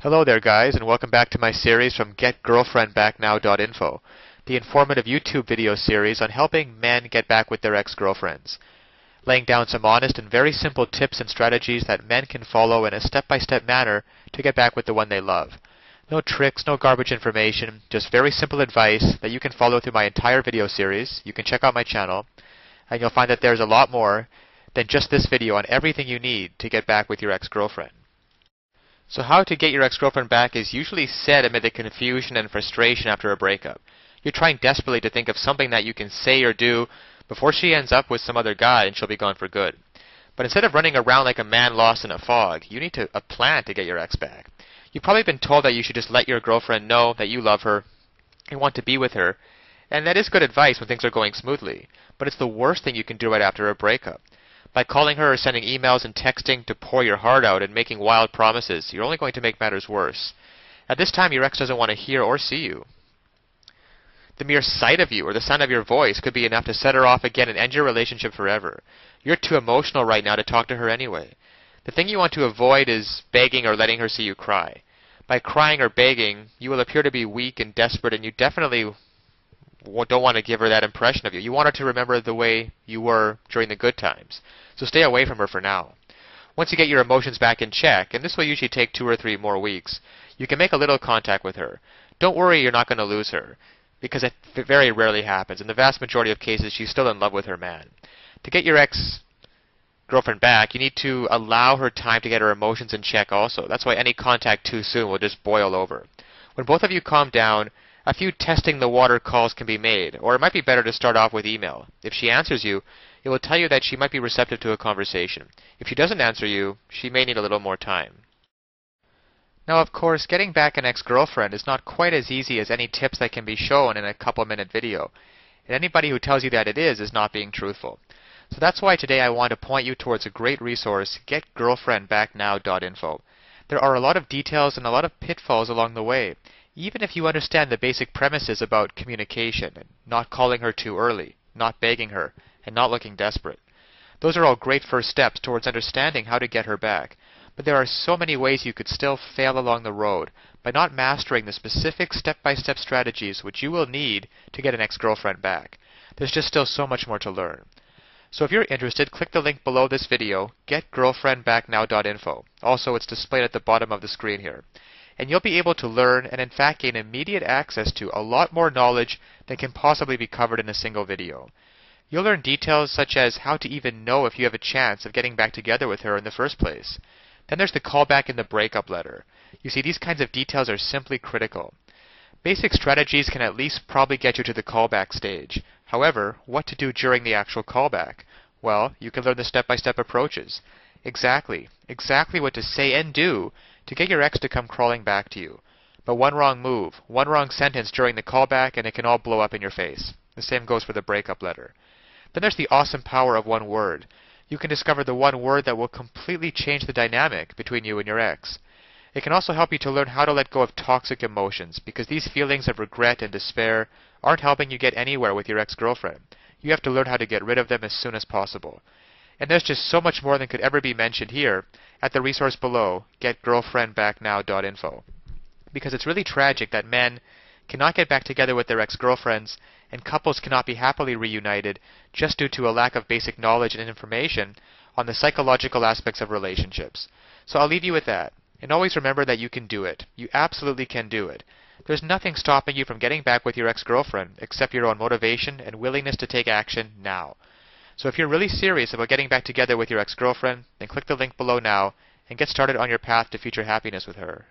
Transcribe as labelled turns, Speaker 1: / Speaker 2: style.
Speaker 1: Hello there guys, and welcome back to my series from GetGirlfriendBackNow.info, the informative YouTube video series on helping men get back with their ex-girlfriends, laying down some honest and very simple tips and strategies that men can follow in a step-by-step manner to get back with the one they love. No tricks, no garbage information, just very simple advice that you can follow through my entire video series. You can check out my channel, and you'll find that there's a lot more than just this video on everything you need to get back with your ex-girlfriend. So how to get your ex-girlfriend back is usually said amid the confusion and frustration after a breakup. You're trying desperately to think of something that you can say or do before she ends up with some other guy and she'll be gone for good. But instead of running around like a man lost in a fog, you need a plan to get your ex back. You've probably been told that you should just let your girlfriend know that you love her and want to be with her, and that is good advice when things are going smoothly, but it's the worst thing you can do right after a breakup. By calling her or sending emails and texting to pour your heart out and making wild promises, you're only going to make matters worse. At this time, your ex doesn't want to hear or see you. The mere sight of you or the sound of your voice could be enough to set her off again and end your relationship forever. You're too emotional right now to talk to her anyway. The thing you want to avoid is begging or letting her see you cry. By crying or begging, you will appear to be weak and desperate, and you definitely don't want to give her that impression of you. You want her to remember the way you were during the good times. So stay away from her for now. Once you get your emotions back in check, and this will usually take 2 or 3 more weeks, you can make a little contact with her. Don't worry you're not going to lose her, because it very rarely happens. In the vast majority of cases, she's still in love with her man. To get your ex-girlfriend back, you need to allow her time to get her emotions in check also. That's why any contact too soon will just boil over. When both of you calm down, a few testing the water calls can be made, or it might be better to start off with email. If she answers you, it will tell you that she might be receptive to a conversation. If she doesn't answer you, she may need a little more time. Now, of course, getting back an ex-girlfriend is not quite as easy as any tips that can be shown in a couple-minute video. And anybody who tells you that it is not being truthful. So that's why today I want to point you towards a great resource, GetGirlfriendBackNow.info. There are a lot of details and a lot of pitfalls along the way. Even if you understand the basic premises about communication, and not calling her too early, not begging her, and not looking desperate. Those are all great first steps towards understanding how to get her back. But there are so many ways you could still fail along the road by not mastering the specific step-by-step strategies which you will need to get an ex-girlfriend back. There's just still so much more to learn. So if you're interested, click the link below this video, GetGirlfriendBackNow.info. Also, it's displayed at the bottom of the screen here. And you'll be able to learn and in fact gain immediate access to a lot more knowledge than can possibly be covered in a single video. You'll learn details such as how to even know if you have a chance of getting back together with her in the first place. Then there's the callback and the breakup letter. You see, these kinds of details are simply critical. Basic strategies can at least probably get you to the callback stage. However, what to do during the actual callback? Well, you can learn the step-by-step approaches. Exactly what to say and do to get your ex to come crawling back to you. But one wrong move, one wrong sentence during the callback, and it can all blow up in your face. The same goes for the breakup letter. Then there's the awesome power of one word. You can discover the one word that will completely change the dynamic between you and your ex. It can also help you to learn how to let go of toxic emotions, because these feelings of regret and despair aren't helping you get anywhere with your ex-girlfriend. You have to learn how to get rid of them as soon as possible. And there's just so much more than could ever be mentioned here at the resource below, GetGirlfriendBackNow.info. Because it's really tragic that men cannot get back together with their ex-girlfriends, and couples cannot be happily reunited just due to a lack of basic knowledge and information on the psychological aspects of relationships. So I'll leave you with that. And always remember that you can do it. You absolutely can do it. There's nothing stopping you from getting back with your ex-girlfriend except your own motivation and willingness to take action now. So if you're really serious about getting back together with your ex-girlfriend, then click the link below now and get started on your path to future happiness with her.